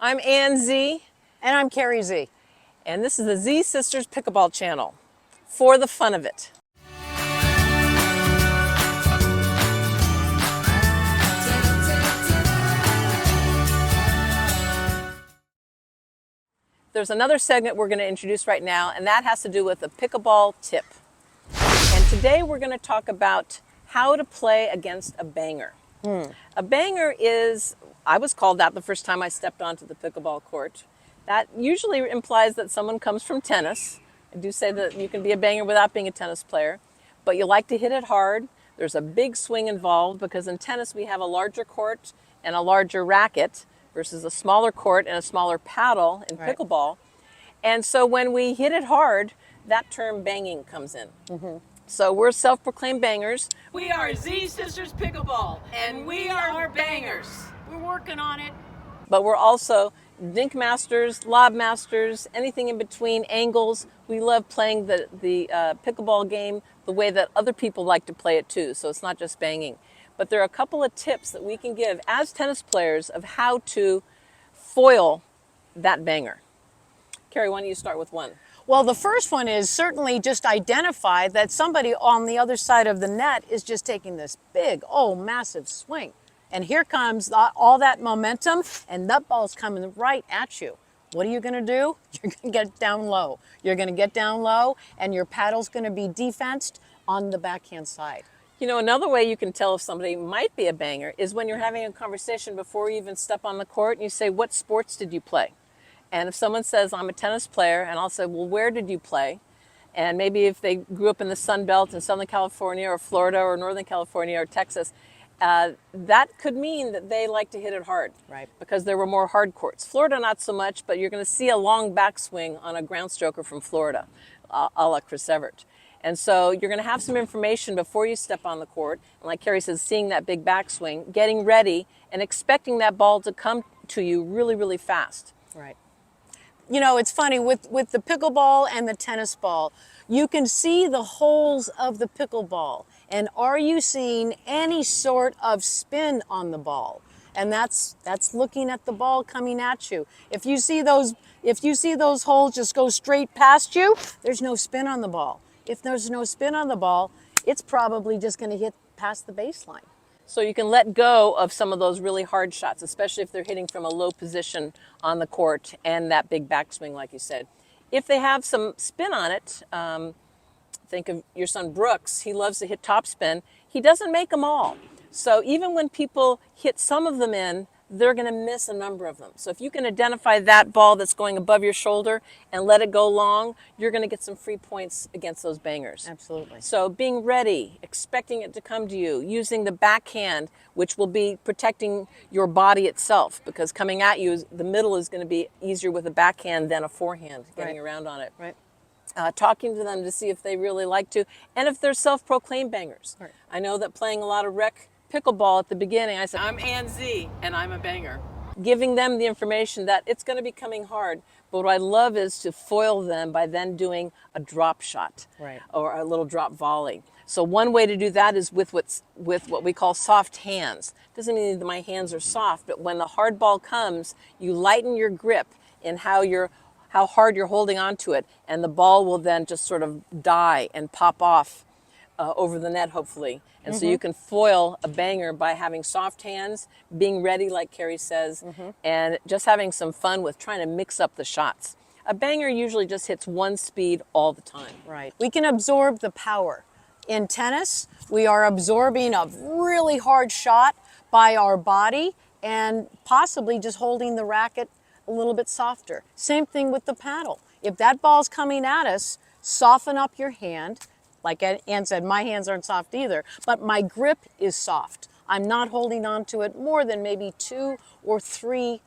I'm Anne Z, And I'm Carrie Z. and this is the Z Sisters Pickleball channel for the fun of it. There's another segment we're going to introduce right now, and that has to do with a pickleball tip. And today we're going to talk about how to play against a banger. A banger is, I was called that the first time I stepped onto the pickleball court. That usually implies that someone comes from tennis. I do say that you can be a banger without being a tennis player, but you like to hit it hard. There's a big swing involved because in tennis we have a larger court and a larger racket versus a smaller court and a smaller paddle in Right. pickleball. And so when we hit it hard, that term banging comes in. So we're self-proclaimed bangers. We are Z Sisters Pickleball, and we are bangers. We're working on it. But we're also dink masters, lob masters, anything in between, angles. We love playing the pickleball game the way that other people like to play it too, so it's not just banging. But there are a couple of tips that we can give as tennis players of how to foil that banger. Carrie, why don't you start with one? Well, the first one is certainly just identify that somebody on the other side of the net is just taking this big, massive swing. And here comes all that momentum, and that ball's coming right at you. What are you going to do? You're going to get down low. You're going to get down low, and your paddle's going to be defensed on the backhand side. You know, another way you can tell if somebody might be a banger is when you're having a conversation before you even step on the court and you say, what sports did you play? And if someone says, I'm a tennis player, and I'll say, well, where did you play? And maybe if they grew up in the Sun Belt in Southern California or Florida or Northern California or Texas, that could mean that they like to hit it hard. Right. Because there were more hard courts. Florida, not so much, but you're going to see a long backswing on a ground stroker from Florida, a la Chris Evert. And so you're going to have some information before you step on the court. And like Carrie says, seeing that big backswing, getting ready, and expecting that ball to come to you really, really fast. Right. You know, it's funny, with the pickleball and the tennis ball, you can see the holes of the pickleball. And are you seeing any sort of spin on the ball? And that's looking at the ball coming at you. If you see those holes just go straight past you, there's no spin on the ball. If there's no spin on the ball, it's probably just going to hit past the baseline. So you can let go of some of those really hard shots, especially if they're hitting from a low position on the court and that big backswing, like you said. If they have some spin on it, think of your son Brooks. He loves to hit topspin. He doesn't make them all. So even when people hit some of them in, they're going to miss a number of them. So if you can identify that ball that's going above your shoulder and let it go long, you're going to get some free points against those bangers. Absolutely. So being ready, expecting it to come to you, using the backhand, which will be protecting your body itself, because coming at you, the middle is going to be easier with a backhand than a forehand, getting around on it. Right. Talking to them to see if they really like to, and if they're self-proclaimed bangers. Right. I know that playing a lot of rec pickleball at the beginning, I said, I'm Ann Z, and I'm a banger. giving them the information that it's going to be coming hard. But what I love is to foil them by then doing a drop shot, Right. or a little drop volley. So one way to do that is with what we call soft hands. Doesn't mean that my hands are soft, but when the hard ball comes, you lighten your grip in how hard you're holding onto it, and the ball will then just sort of die and pop off over the net, hopefully. And so you can foil a banger by having soft hands, being ready, like Carrie says, and just having some fun with trying to mix up the shots. A banger usually just hits one speed all the time. Right. We can absorb the power. In tennis, we are absorbing a really hard shot by our body and possibly just holding the racket a little bit softer. Same thing with the paddle. If that ball's coming at us, soften up your hand. Like Ann said, my hands aren't soft either, but my grip is soft. I'm not holding on to it more than maybe two or three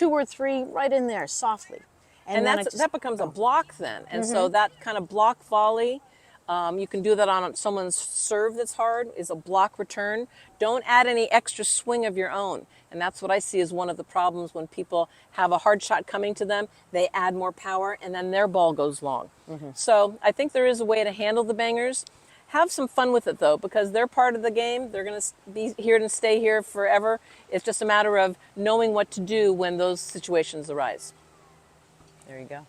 right in there, softly. And that becomes a block then. And so that kind of block volley, you can do that on someone's serve that's hard, is a block return. Don't add any extra swing of your own. And that's what I see as one of the problems when people have a hard shot coming to them. They add more power, and then their ball goes long. So I think there is a way to handle the bangers. Have some fun with it though, because they're part of the game. They're going to be here and stay here forever. It's just a matter of knowing what to do when those situations arise. There you go.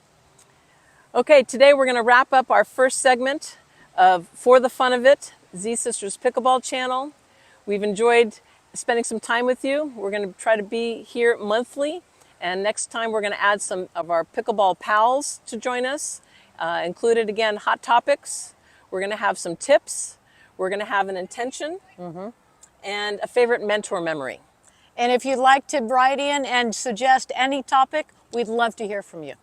Okay, today we're going to wrap up our first segment of For the Fun of It, Z Sisters Pickleball channel. We've enjoyed spending some time with you. We're going to try to be here monthly, and next time we're going to add some of our pickleball pals to join us. Included again, hot topics. We're going to have some tips. We're going to have an intention and a favorite mentor memory. And if you'd like to write in and suggest any topic, we'd love to hear from you.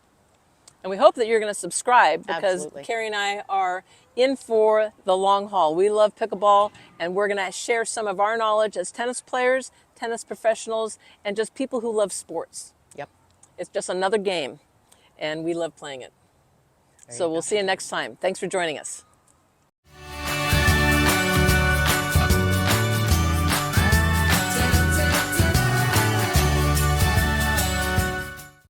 And we hope that you're going to subscribe, because Absolutely. Carrie and I are in for the long haul. We love pickleball, and we're going to share some of our knowledge as tennis players, tennis professionals, and just people who love sports. Yep. It's just another game, and we love playing it. So we'll see you next time. Thanks for joining us.